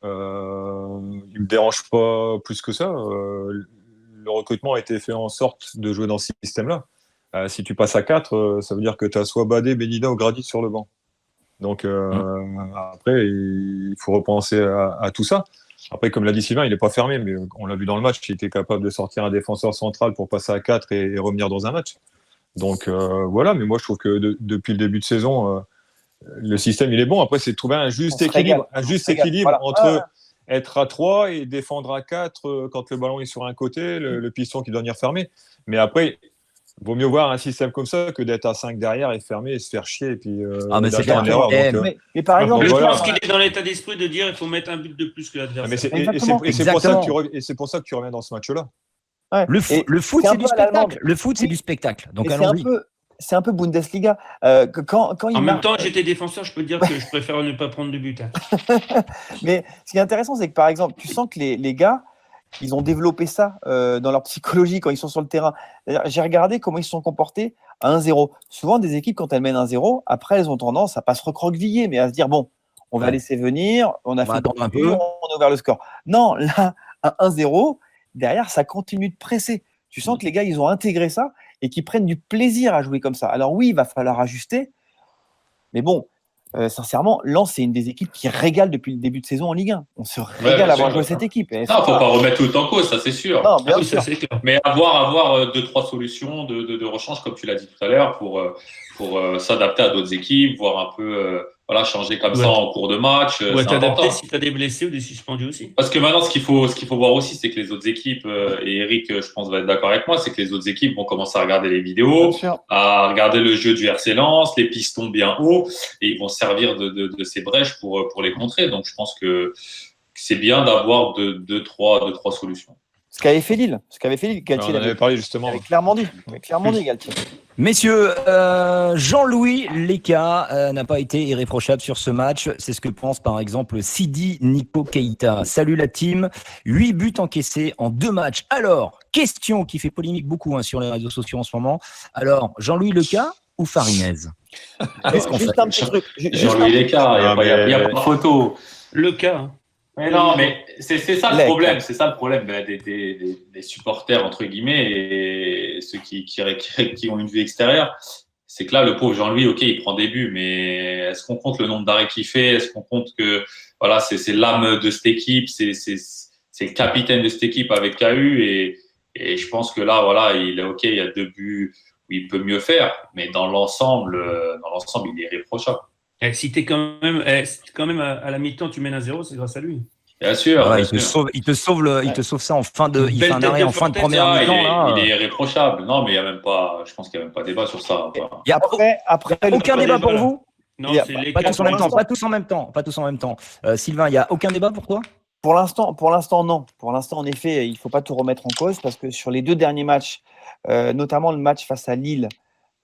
il me dérange pas plus que ça. Le recrutement a été fait en sorte de jouer dans ce système-là. Si tu passes à 4, ça veut dire que tu as soit Badé, Benida ou Gradit sur le banc. Donc après, il faut repenser à tout ça. Après, comme l'a dit Sylvain, il n'est pas fermé, mais on l'a vu dans le match, il était capable de sortir un défenseur central pour passer à 4 et revenir dans un match. Donc voilà, mais moi je trouve que depuis le début de saison, le système il est bon. Après, c'est de trouver un juste équilibre, Voilà. entre être à 3 et défendre à 4 quand le ballon est sur un côté, le piston qui doit venir fermer. Mais après, vaut mieux voir un système comme ça que d'être à 5 derrière et fermer et se faire chier et puis Mais c'est lâcher en clair. erreur. Eh, Donc, Mais par exemple, je voilà. pense qu'il est dans l'état d'esprit de dire il faut mettre un but de plus que mais l'adversaire. c'est Exactement. c'est pour ça que tu reviens dans ce match-là. ouais. Le Et foot, c'est un c'est du peu à l'allemande. spectacle. Le foot, c'est Oui. du spectacle. Donc Et allons-y. c'est un peu Bundesliga. Quand il En même marque- temps, j'étais défenseur, je peux te dire que je préfère ne pas prendre de but. Hein. Mais ce qui est intéressant, c'est que par exemple, tu sens que les gars, ils ont développé ça dans leur psychologie quand ils sont sur le terrain. C'est-à-dire, j'ai regardé comment ils se sont comportés à 1-0. Souvent, des équipes, quand elles mènent 1-0, après, elles ont tendance à pas se recroqueviller, mais à se dire bon, on va Ouais. laisser venir, on a va fait attendre un but, peu. on a ouvert le score. Non, là, à 1-0, derrière, ça continue de presser. Tu sens que les gars, ils ont intégré ça et qu'ils prennent du plaisir à jouer comme ça. Alors oui, il va falloir ajuster, mais bon, sincèrement, Lens, c'est une des équipes qui régale depuis le début de saison en Ligue 1. On se régale bien à voir sûr. jouer cette équipe. Et Non, faut pas remettre tout en cause, ça c'est sûr. Non, bien Ah oui, sûr. ça c'est clair. Mais avoir 2-3 solutions de rechange, comme tu l'as dit tout à l'heure, pour s'adapter à d'autres équipes, voir un peu changer comme Ouais. ça en cours de match, Ou à c'est t'adapter important. si tu as des blessés ou des suspendus aussi. Parce que maintenant, ce qu'il faut voir aussi, c'est que les autres équipes, et Eric, je pense, va être d'accord avec moi, c'est que les autres équipes vont commencer à regarder les vidéos, Bien sûr. à regarder le jeu du RC Lens, les pistons bien hauts, et ils vont servir de ces brèches pour les contrer. Donc, je pense que c'est bien d'avoir deux, trois solutions. Ce qu'avait fait Lille, On Galtier en avait parlé justement. l'avait clairement dit. Il avait clairement dit, Galtier. Messieurs, Jean-Louis Leka n'a pas été irréprochable sur ce match. C'est ce que pense par exemple Sidi Nico Keita. Salut la team. 8 buts encaissés en 2 matchs. Alors, question qui fait polémique beaucoup sur les réseaux sociaux en ce moment. Alors, Jean-Louis Leka ou Farinez? Qu'est-ce qu'on fait? Juste un petit truc. Jean-Louis Lécart, il n'y a pas photo. Le cas. Hein. Mais non, mais c'est ça le Lec. problème. C'est ça le problème des supporters, entre guillemets, et ceux qui ont une vue extérieure. C'est que là, le pauvre Jean-Louis, ok, il prend des buts, mais est-ce qu'on compte le nombre d'arrêts qu'il fait? Est-ce qu'on compte que voilà, c'est l'âme de cette équipe, c'est le capitaine de cette équipe avec KU, et je pense que là, voilà, il est ok, il y a 2 buts où il peut mieux faire, mais dans l'ensemble, il est irréprochable. Si t'es quand même à la mi-temps, tu mènes à 0, c'est grâce à lui. Bien sûr. Ah ouais, bien sûr. il te sauve ça en fin de, il fait un Belle arrêt tête en de fin de Fortes, première Ah, mi-temps. Là. il est irréprochable. Non, mais il y a même pas. Je pense qu'il n'y a même pas débat sur ça. Enfin, Il y a Après, aucun pas débat débat, pour là. vous? Non, Il y a c'est les Pas cas tous en pour même temps. l'instant. Pas tous en même temps. Sylvain, il n'y a aucun débat pour toi? pour l'instant, non. Pour l'instant, en effet, il ne faut pas tout remettre en cause parce que sur les 2 derniers matchs, notamment le match face à Lille,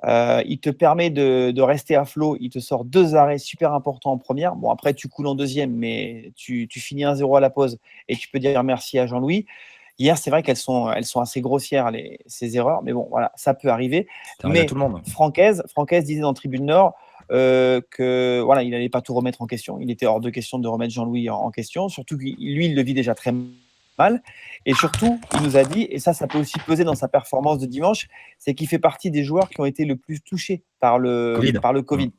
il te permet de rester à flot. Il te sort 2 arrêts super importants en première. Bon, après, tu coules en deuxième, mais tu finis 1-0 à la pause et tu peux dire merci à Jean-Louis. Hier, c'est vrai qu'elles sont assez grossières, ces erreurs, mais bon, voilà, ça peut arriver. Ça arrive à Mais tout le monde. Francaise disait dans Tribune Nord, que voilà, il n'allait pas tout remettre en question. Il était hors de question de remettre Jean-Louis en question, surtout que lui, il le vit déjà très mal. Et surtout, il nous a dit, et ça peut aussi peser dans sa performance de dimanche, c'est qu'il fait partie des joueurs qui ont été le plus touchés par le Covid.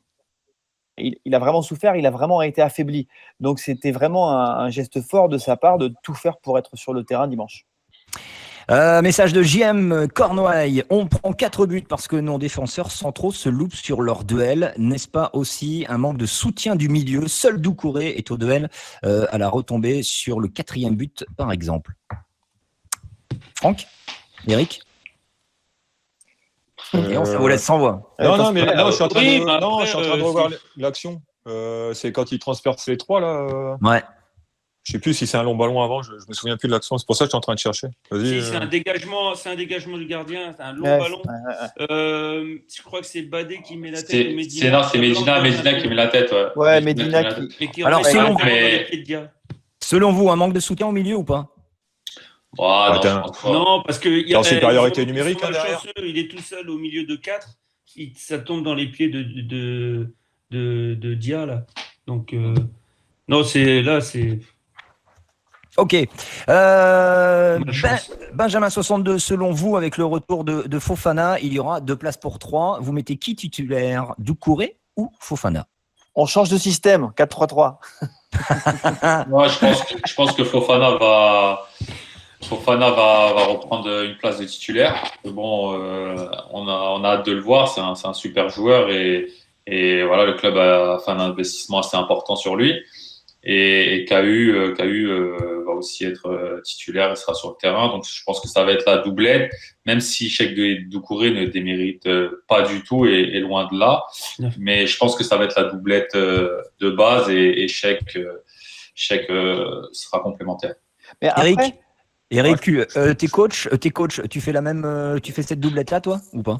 Il a vraiment souffert, il a vraiment été affaibli. Donc, c'était vraiment un geste fort de sa part de tout faire pour être sur le terrain dimanche. Message de JM Cornouailles. On prend 4 buts parce que nos défenseurs centraux se loupent sur leur duel. N'est-ce pas aussi un manque de soutien du milieu? Seul Doucouré est au duel à la retombée sur le 4e but, par exemple. Franck? Eric? Et on vous laisse sans voix. Non, mais là, je suis en train oui, de revoir l'action. C'est quand il transperce les 3, là. Ouais. Je sais plus si c'est un long ballon avant, je me souviens plus de l'action, c'est pour ça que je suis en train de chercher. Si, c'est un dégagement du gardien, c'est un long ballon. Je crois que c'est Badé qui met la tête. C'est Medina qui met la tête. Ouais, Medina qui. Alors, selon vous, un manque de soutien au milieu ou pas? Non, parce que en supériorité numérique derrière. Il est tout seul au milieu de 4. Ça tombe dans les pieds de Dia là. Donc non, c'est. Ok. Benjamin 62, selon vous, avec le retour de Fofana, il y aura 2 places pour 3. Vous mettez qui titulaire? Doucouré ou Fofana? On change de système, 4-3-3. Moi, je pense que Fofana va reprendre une place de titulaire. Bon, on a hâte de le voir. C'est un super joueur et voilà, le club a fait un investissement assez important sur lui. Et KU va aussi être titulaire, il sera sur le terrain. Donc, je pense que ça va être la doublette, même si Cheikh Doucouré ne démérite pas du tout et loin de là. Mais je pense que ça va être la doublette de base et Cheikh sera complémentaire. Mais après, Eric, tes coachs, tu fais tu fais cette doublette-là, toi, ou pas?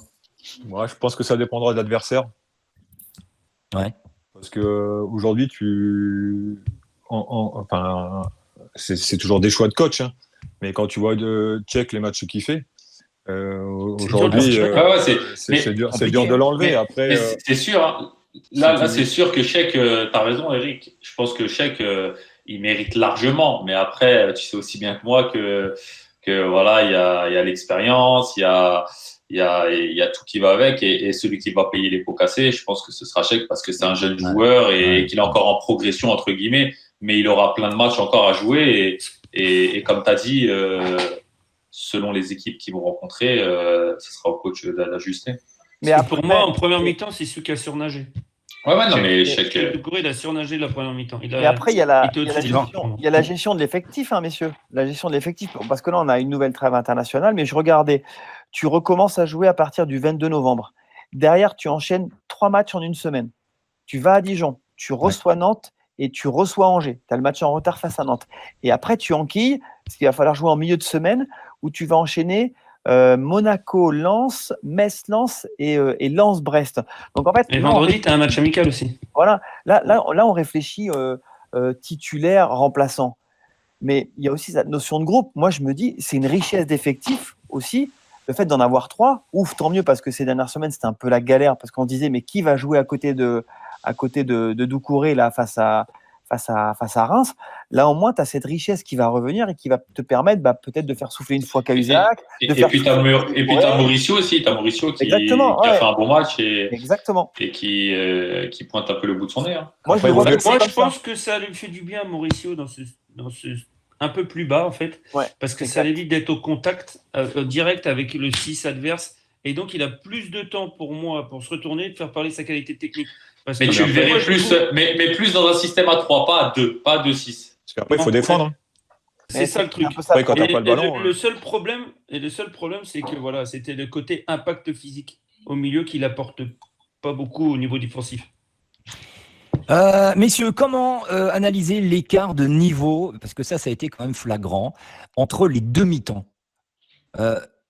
Moi, je pense que ça dépendra de l'adversaire. Ouais. Parce que aujourd'hui, c'est toujours des choix de coach, hein. Mais quand tu vois Cheikh les matchs qu'il fait, aujourd'hui, c'est dur de l'enlever. Après, c'est sûr. Hein. Là, c'est sûr que Cheikh, tu as raison, Eric. Je pense que Cheikh, il mérite largement. Mais après, tu sais aussi bien que moi que voilà, il y a l'expérience, il y a tout qui va avec et celui qui va payer les pots cassés, je pense que ce sera Cheikh parce que c'est un jeune joueur et qu'il est encore en progression entre guillemets, mais il aura plein de matchs encore à jouer et comme tu as dit, selon les équipes qu'ils vont rencontrer, ce sera au coach d'ajuster. Mais après, pour moi, en première mi-temps, c'est celui qui a surnagé. Ouais, non, mais Cheikh. Il a surnagé la première mi-temps. Et après, il y a la gestion de l'effectif, hein, messieurs. La gestion de l'effectif. Parce que là, on a une nouvelle trêve internationale, mais je regardais. Tu recommences à jouer à partir du 22 novembre. Derrière, tu enchaînes 3 matchs en une semaine. Tu vas à Dijon, tu reçois Nantes et tu reçois Angers. Tu as le match en retard face à Nantes. Et après, tu enquilles, parce qu'il va falloir jouer en milieu de semaine, où tu vas enchaîner Monaco, Lens, Metz, Lens et Lens, Brest. Donc en fait, et vendredi, tu as un match amical aussi. Voilà, là on réfléchit titulaire, remplaçant. Mais il y a aussi cette notion de groupe. Moi, je me dis, c'est une richesse d'effectifs aussi. Le fait d'en avoir 3, ouf, tant mieux, parce que ces dernières semaines, c'était un peu la galère, parce qu'on disait, mais qui va jouer à côté de Doucouré là, face à Reims? Là, au moins, tu as cette richesse qui va revenir et qui va te permettre peut-être de faire souffler une fois Cahuzac. Et puis, tu as Mauricio aussi. Tu as Mauricio qui a fait un bon match et qui pointe un peu le bout de son nez. Hein. Moi, je pense que ça lui fait du bien, Mauricio, dans ce un peu plus bas, en fait. Ouais, parce que ça l'évite d'être au contact direct avec le 6 adverse. Et donc, il a plus de temps pour moi pour se retourner et de faire parler sa qualité technique. Parce mais tu le verrais plus dans un système à 3, pas à 2, pas à 2-6. Parce qu'après, il faut défendre. C'est ça le truc. Après, quand tu n'as pas le ballon. Le seul problème, c'est que voilà, c'était le côté impact physique au milieu qui n'apporte pas beaucoup au niveau défensif. Messieurs, comment analyser l'écart de niveau, parce que ça a été quand même flagrant, entre les deux mi-temps?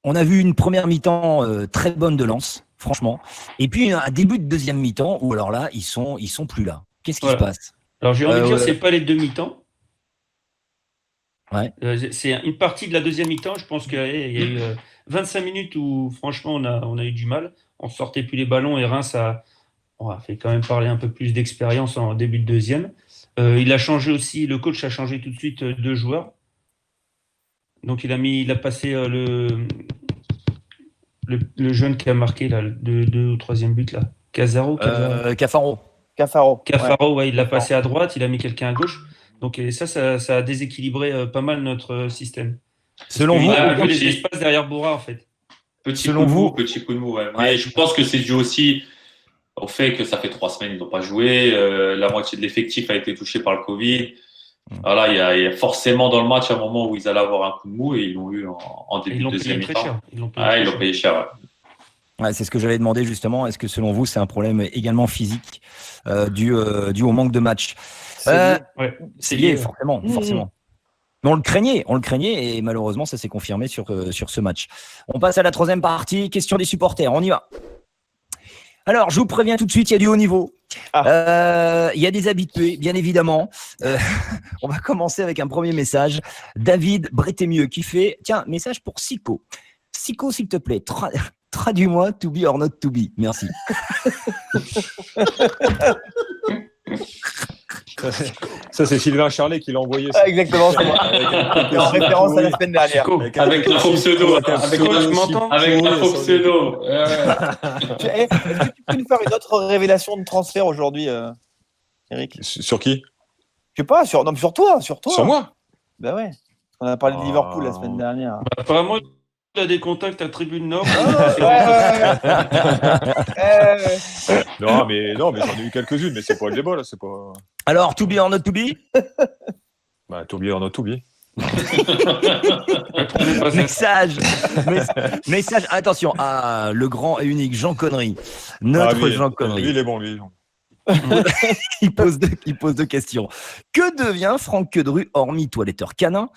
On a vu une première mi-temps très bonne de Lens, franchement, et puis un début de deuxième mi-temps où alors là, ils sont plus là. Qu'est-ce qui se passe? Alors j'ai envie de dire, c'est pas les deux mi-temps. Ouais. C'est une partie de la deuxième mi-temps. Je pense qu'il y a eu 25 minutes où franchement on a eu du mal. On sortait plus les ballons et Reims on a fait quand même parler un peu plus d'expérience en début de deuxième. Il a changé aussi, le coach a changé tout de suite 2 joueurs. Donc il a passé le jeune qui a marqué là, le 2 ou 3e but là. Cafaro. Cafaro. Cafaro, ouais, il l'a passé à droite, il a mis quelqu'un à gauche. Donc et ça a déséquilibré pas mal notre système. Selon Il vous, a vu les espaces derrière Boura en fait. Petit Selon vous, petit coup de mou. Ouais. Mais je pense que c'est dû aussi au fait que ça fait 3 semaines ils n'ont pas joué. La moitié de l'effectif a été touché par le Covid. Voilà, il y a forcément dans le match un moment où ils allaient avoir un coup de mou et ils l'ont eu en début de deuxième mi-temps. Ils l'ont payé cher. Ouais. ouais, c'est ce que j'allais demander justement. Est-ce que selon vous, c'est un problème également physique dû au manque de match? C'est lié, forcément. Mais on le craignait et malheureusement, ça s'est confirmé sur ce match. On passe à la 3e partie, question des supporters. On y va. Alors, je vous préviens tout de suite, il y a du haut niveau. Il y a des habitués, bien évidemment. On va commencer avec un premier message. David Bretémieux qui fait, tiens, message pour Sico. Sico, s'il te plaît, traduis-moi to be or not to be. Merci. Ça, c'est Sylvain Charlet qui l'a envoyé. Ça. Exactement, c'est moi. En référence à la semaine dernière. Avec un faux pseudo. Avec un faux pseudo. Est-ce que tu peux nous faire une autre révélation de transfert aujourd'hui, Eric? Sur qui? Je sais pas, sur toi. Sur moi? Ben ouais. On a parlé de Liverpool la semaine dernière. Apparemment, il a des contacts à Tribune Nord. Non, mais j'en ai eu quelques-unes, mais c'est pas le débat là, c'est pas. Alors, to be or not to be? Bah, to be or not to be. Message, attention, le grand et unique Jean Connery. Notre Jean Connery. Lui, il est bon, lui. il pose 2 questions. Que devient Franck Quedru, hormis toiletteur canin?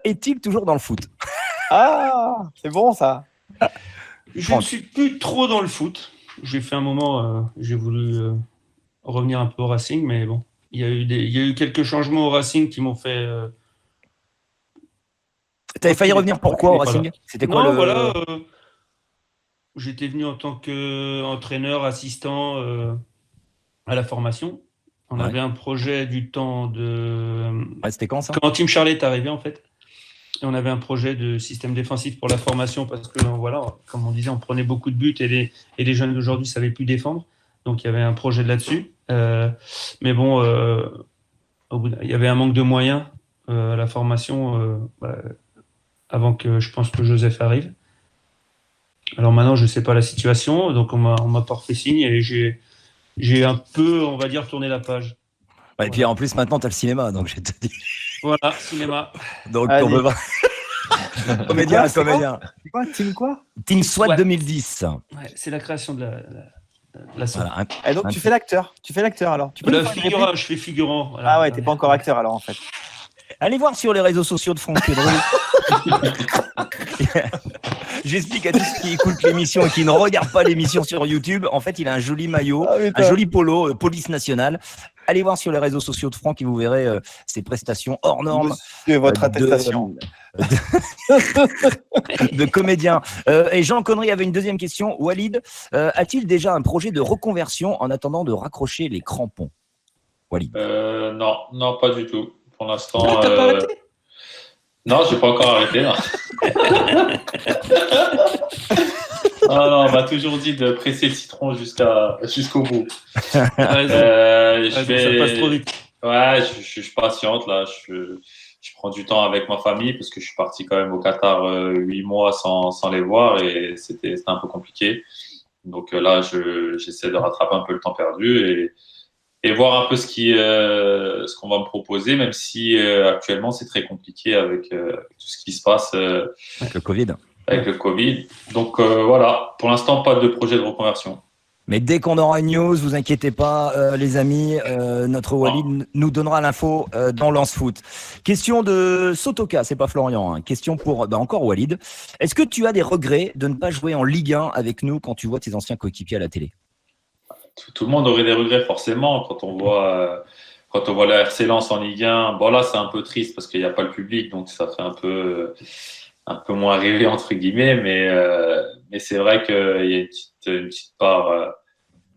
Est-il toujours dans le foot? Ah, c'est bon ça. Je ne suis plus trop dans le foot. J'ai fait un moment, j'ai voulu revenir un peu au Racing, mais bon, il y a eu quelques changements au Racing qui m'ont fait. T'avais failli revenir pourquoi au Racing? C'était quoi j'étais venu en tant qu'entraîneur, assistant à la formation. On avait un projet du temps de. C'était quand ça? Quand Tim Charlet est arrivé en fait. Et on avait un projet de système défensif pour la formation parce que, voilà, comme on disait, on prenait beaucoup de buts et les jeunes d'aujourd'hui ne savaient plus défendre. Donc, il y avait un projet là-dessus. Mais bon, il y avait un manque de moyens à la formation avant que je pense que Joseph arrive. Alors maintenant, je ne sais pas la situation. Donc, on m'a pas refait signe et j'ai un peu, on va dire, tourné la page. Et puis en plus, maintenant, tu as le cinéma. Donc, je te dis. Voilà, cinéma. Donc, on veut voir. Comédien. C'est quoi? Team quoi? Team SWAT 2010. Ouais, c'est la création de la SWAT. Voilà, et donc, tu fais l'acteur. Alors. Je fais figurant. Voilà. Ah ouais, t'es pas encore acteur alors en fait. Allez voir sur les réseaux sociaux de Franck Quedru. J'explique à tous ceux qui écoutent l'émission et qui ne regardent pas l'émission sur YouTube. En fait, il a un joli maillot, un joli polo, police nationale. Allez voir sur les réseaux sociaux de Franck et vous verrez ses prestations hors normes. Monsieur, votre attestation. De comédien. Et Jean Connery avait une deuxième question. Walid, a-t-il déjà un projet de reconversion en attendant de raccrocher les crampons? Walid. Non, pas du tout. Pour l'instant. T'as pas arrêté? Non, j'ai pas encore arrêté. Non. On m'a toujours dit de presser le citron jusqu'au bout. Ça passe trop vite. Ouais, je suis patiente là. Je prends du temps avec ma famille parce que je suis parti quand même au Qatar 8 mois sans les voir et c'était un peu compliqué. Donc là, j'essaie de rattraper un peu le temps perdu et voir un peu ce qu'on va me proposer, même si actuellement c'est très compliqué avec tout ce qui se passe avec le Covid. Donc voilà, pour l'instant, pas de projet de reconversion. Mais dès qu'on aura une news, vous inquiétez pas, les amis, notre Walid nous donnera l'info dans Lance Foot. Question de Sotoka, c'est pas Florian. Hein. Question pour encore Walid. Est-ce que tu as des regrets de ne pas jouer en Ligue 1 avec nous quand tu vois tes anciens coéquipiers à la télé? Tout le monde aurait des regrets forcément quand on voit la RC Lens en Ligue 1. Bon là, c'est un peu triste parce qu'il n'y a pas le public, donc ça fait un peu moins rêver entre guillemets, mais c'est vrai qu'il y a une petite part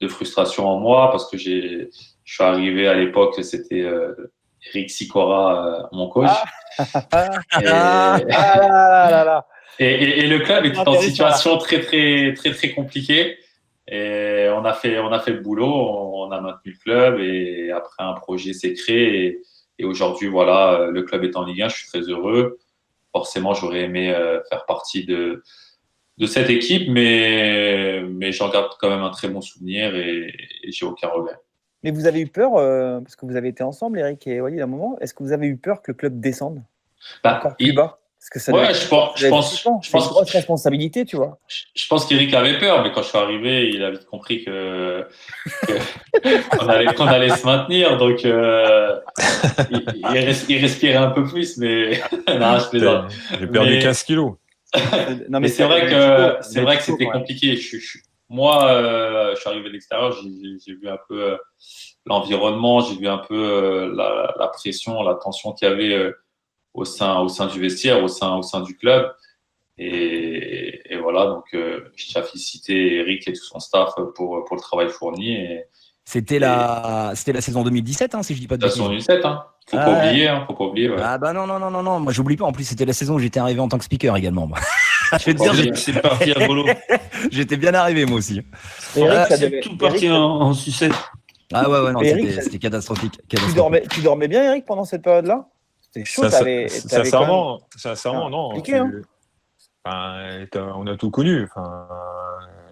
de frustration en moi parce que je suis arrivé à l'époque, c'était Eric Sicora, mon coach. Et le club était en situation très, très, très, très compliquée. Et on a fait le boulot, on a maintenu le club et après un projet s'est créé. Et aujourd'hui, voilà, le club est en Ligue 1, je suis très heureux. Forcément, j'aurais aimé faire partie de cette équipe, mais j'en garde quand même un très bon souvenir et j'ai aucun regret. Mais vous avez eu peur, parce que vous avez été ensemble, Eric et Walid, à un moment, est-ce que vous avez eu peur que le club descende encore plus bas? Parce que ça ouais, je pense une grosse responsabilité, tu vois. Je pense qu'Eric avait peur, mais quand je suis arrivé, il a vite compris qu'on allait se maintenir. Donc, il respirait un peu plus, mais non, je plaisante. J'ai perdu 15 kilos. Non, mais c'est vrai que c'était compliqué. Moi, je suis arrivé de l'extérieur, j'ai vu un peu l'environnement, j'ai vu un peu la pression, la tension qu'il y avait au sein du vestiaire, au sein du club. Et voilà, donc je tiens à féliciter Eric et tout son staff pour le travail fourni. C'était la saison 2017, hein, si je dis pas de bêtises. La saison 2017, hein. Faut pas oublier. Ouais. Ah bah non, moi j'oublie pas. En plus, c'était la saison où j'étais arrivé en tant que speaker également. Moi. Je vais te dire, c'est parti à volo. J'étais bien arrivé moi aussi. Eric, c'est tout parti en sucette. Ah ouais, non, Eric, c'était catastrophique. Tu dormais bien, Eric, pendant cette période-là? C'était chaud. Sincèrement, non. Compliqué, hein. On a tout connu.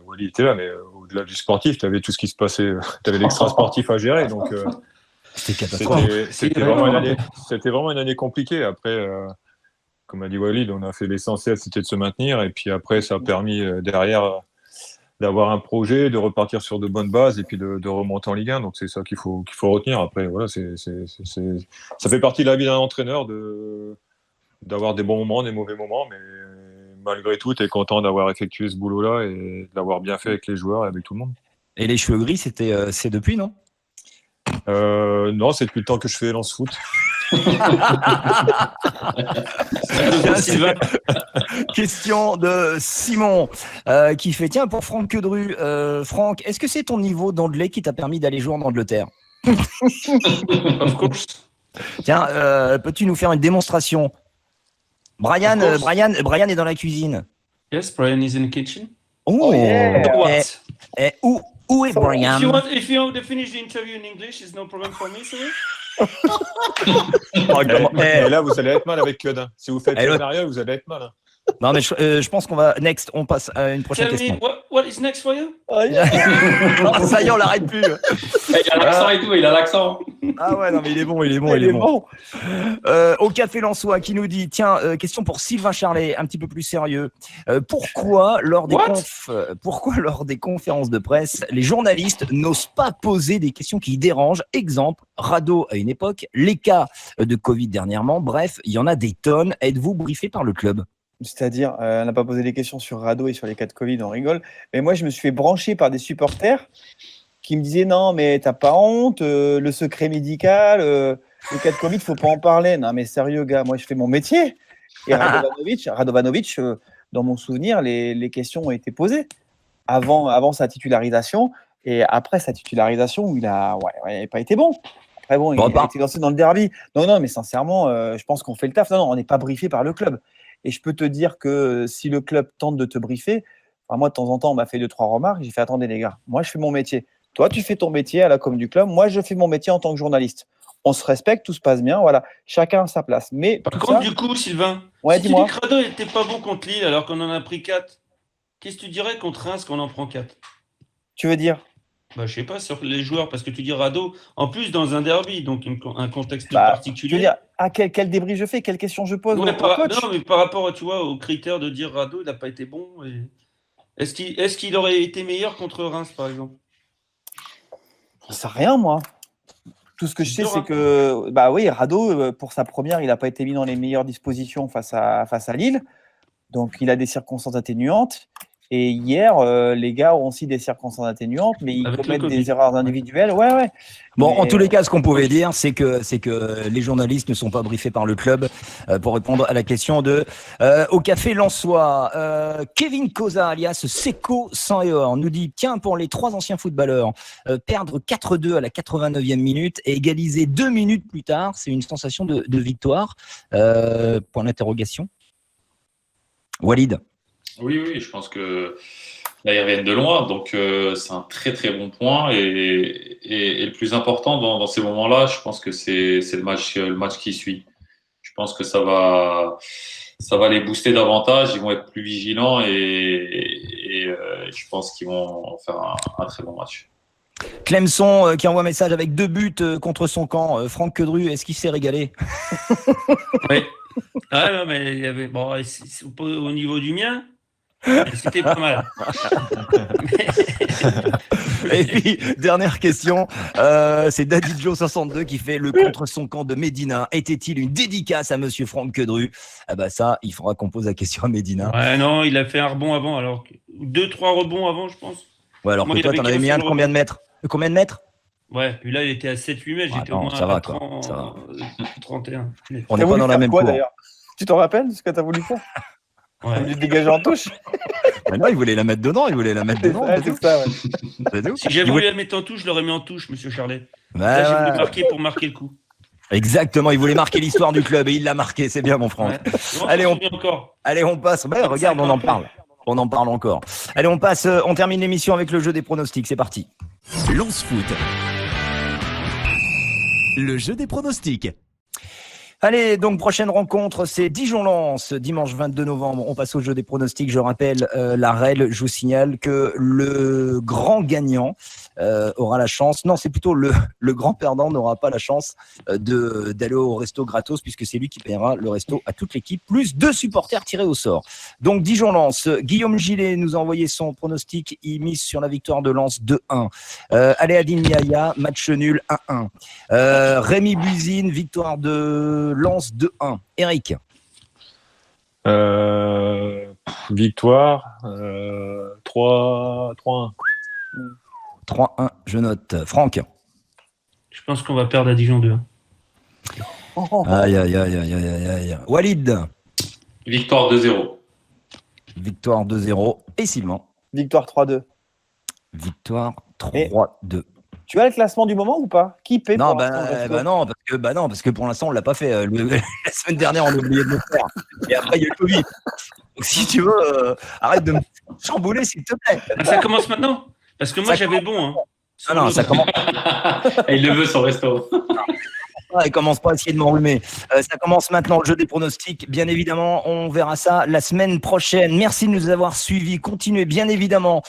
Wally était là, mais au-delà du sportif, tu avais tout ce qui se passait. Tu avais l'extra sportif à gérer. Donc, c'était catastrophique. C'était vraiment une année compliquée. Après, comme a dit Walid, on a fait l'essentiel, c'était de se maintenir. Et puis après, ça a permis derrière d'avoir un projet, de repartir sur de bonnes bases et puis de remonter en Ligue 1. Donc c'est ça qu'il faut retenir. Après, voilà, ça fait partie de la vie d'un entraîneur d'avoir des bons moments, des mauvais moments, mais malgré tout, tu es content d'avoir effectué ce boulot-là et de l'avoir bien fait avec les joueurs et avec tout le monde. Et les cheveux gris, c'est depuis, non? Non, c'est depuis le temps que je fais Lance Foot. Question de Simon qui fait tiens, pour Franck Quedru, Franck, est-ce que c'est ton niveau d'anglais qui t'a permis d'aller jouer en Angleterre? Of course. Tiens, peux-tu nous faire une démonstration? Brian est dans la cuisine. Yes, Brian is in the kitchen. Oh yeah. Où est Brian? If you want to finish the interview in English, it's no problem for me, sorry. Et là, vous allez être mal avec Quedin. Si vous faites scénario, vous allez être mal. Hein. Non, mais je pense qu'on va on passe à une prochaine Tell question. me, what is next for you? Non, ça y est, on l'arrête plus. Il a l'accent et tout, il a l'accent. Ah ouais, non, mais il est bon. Au Café Lensois qui nous dit tiens, question pour Sylvain Charlet, un petit peu plus sérieux. Pourquoi lors des conférences de presse, les journalistes n'osent pas poser des questions qui dérangent? Exemple, Rado à une époque, les cas de Covid dernièrement, bref, il y en a des tonnes. Êtes-vous briefé par le club? C'est-à-dire, on n'a pas posé des questions sur Rado et sur les cas de Covid, on rigole. Mais moi, je me suis fait brancher par des supporters qui me disaient non, mais t'as pas honte, le secret médical, les cas de Covid, faut pas en parler. Non, mais sérieux, gars, moi, je fais mon métier. Et Radovanovic, dans mon souvenir, les questions ont été posées avant sa titularisation et après sa titularisation où il n'avait pas été bon. Après, bon, il a été lancé dans le derby. Non, mais sincèrement, je pense qu'on fait le taf. Non, on n'est pas briefé par le club. Et je peux te dire que si le club tente de te briefer, moi, de temps en temps, on m'a fait 2-3 remarques. J'ai fait attendez, les gars, moi, je fais mon métier. Toi, tu fais ton métier à la com du club. Moi, je fais mon métier en tant que journaliste. On se respecte, tout se passe bien. Voilà, chacun a sa place. Mais par contre, du coup, Sylvain, si dis-moi. Tu dis que Rado n'était pas bon contre Lille alors qu'on en a pris 4, qu'est-ce que tu dirais contre Reims qu'on en prend 4? Tu veux dire? Je sais pas, sur les joueurs, parce que tu dis Rado, en plus dans un derby, donc un contexte particulier. Tu veux dire, quel débrief je fais, quelle question je pose coach? Non, mais par rapport aux critères de dire Rado, il n'a pas été bon. Est-ce qu'il aurait été meilleur contre Reims, par exemple? Je sais rien, moi. Tout ce que je sais, c'est que Rado, pour sa première, il n'a pas été mis dans les meilleures dispositions face à Lille. Donc, il a des circonstances atténuantes. Et hier, les gars ont aussi des circonstances atténuantes, mais ils Avec le commettent Covid. des erreurs individuelles. Ouais. Bon, Mais, en tous les cas, ce qu'on pouvait dire, c'est que les journalistes ne sont pas briefés par le club pour répondre à la question de au café Lensois. Kevin Cosa, alias Seco Sanheor, nous dit tiens, pour les 3 anciens footballeurs, perdre 4-2 à la 89e minute et égaliser 2 minutes plus tard, c'est une sensation de victoire. Point d'interrogation. Walid. Oui, je pense que là, ils reviennent de loin, donc c'est un très très bon point. Et le plus important dans ces moments-là, je pense que c'est le match qui suit. Je pense que ça va les booster davantage, ils vont être plus vigilants et je pense qu'ils vont faire un très bon match. Clemson qui envoie un message avec 2 buts contre son camp. Franck Quedru, est-ce qu'il s'est régalé? Oui. Ah non, mais il y avait c'est pas au niveau du mien. C'était pas mal. Et puis, dernière question, c'est Daddy Joe 62 qui fait le contre son camp de Medina. Était-il une dédicace à monsieur Franck Quedru? Ah bah ça, il faudra qu'on pose la question à Medina. Ouais, non, il a fait un rebond avant, alors 2-3 rebonds avant, je pense. Ouais, alors Moi, que il toi, avait t'en avais 15 mis un de sur le combien de mètres? De combien de mètres? Ouais, puis là, il était à 7-8 mètres, Ah j'étais non, au moins ça va, à quoi, ça va. 31. On t'as n'est pas voulu dans la faire même quoi, cour. d'ailleurs? Tu t'en rappelles ce que t'as voulu faire? T'as voulu te dégager en touche? Bah non, il voulait la mettre dedans, C'est ça, ouais. C'est tout. Si j'avais voulu la mettre en touche, je l'aurais mis en touche, monsieur Charlet. Ouais, Là, j'ai voulu ouais. marquer pour marquer le coup. Exactement, il voulait marquer l'histoire du club et il l'a marqué, c'est bien mon Franck. Ouais. Non, Allez, je m'en on- souviens encore. Allez, on passe. Bah, regarde, on en parle. On en parle encore. Allez, on passe, on termine l'émission avec le jeu des pronostics, c'est parti. Lance Foot. Le jeu des pronostics. Allez, donc prochaine rencontre, c'est Dijon-Lens, dimanche 22 novembre. On passe au jeu des pronostics. Je rappelle la règle. Je vous signale que le grand gagnant aura la chance. Non, c'est plutôt le grand perdant n'aura pas la chance d'aller au resto gratos puisque c'est lui qui paiera le resto à toute l'équipe, plus 2 supporters tirés au sort. Donc Dijon-Lens, Guillaume Gillet nous a envoyé son pronostic. Il mise sur la victoire de Lens 2-1. Aléadine Niaya, match nul 1-1. Rémi Buzine, victoire de Lens 2-1. Eric. Victoire 3-1. 3-1, je note. Franck. Je pense qu'on va perdre à Dijon 2. Aïe. Walid. Victoire 2-0. Victoire 2-0. Et Sylvain. Victoire 3-2. Victoire Et- 3-2. Tu as le classement du moment ou pas? Qui paie Non, pour l'instant le resto? non, parce que pour l'instant, on l'a pas fait. La semaine dernière, on a oublié de le faire. Et après, il y a le Covid. Donc, si tu veux, arrête de me chambouler, s'il te plaît. Ah, ça commence maintenant? Parce que moi, Ça j'avais bon. Hein. Non, ça commence. Et il le veut son resto. Et commence pas à essayer de m'enrhumer. Ça commence maintenant, le jeu des pronostics. Bien évidemment, on verra ça la semaine prochaine. Merci de nous avoir suivis. Continuez bien évidemment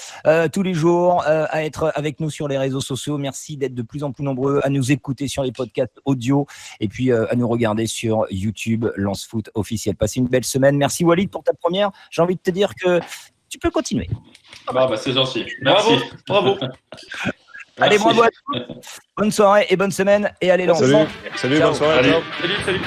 tous les jours à être avec nous sur les réseaux sociaux. Merci d'être de plus en plus nombreux à nous écouter sur les podcasts audio et puis à nous regarder sur YouTube, Lance Foot officiel. Passez une belle semaine. Merci Walid pour ta première. J'ai envie de te dire que tu peux continuer. Bah, c'est gentil. Merci. Bravo. Allez, Merci. bravo à tous. Bonne soirée et bonne semaine. Et allez, Lens. Salut, bonne soirée. Allez. ciao. Salut.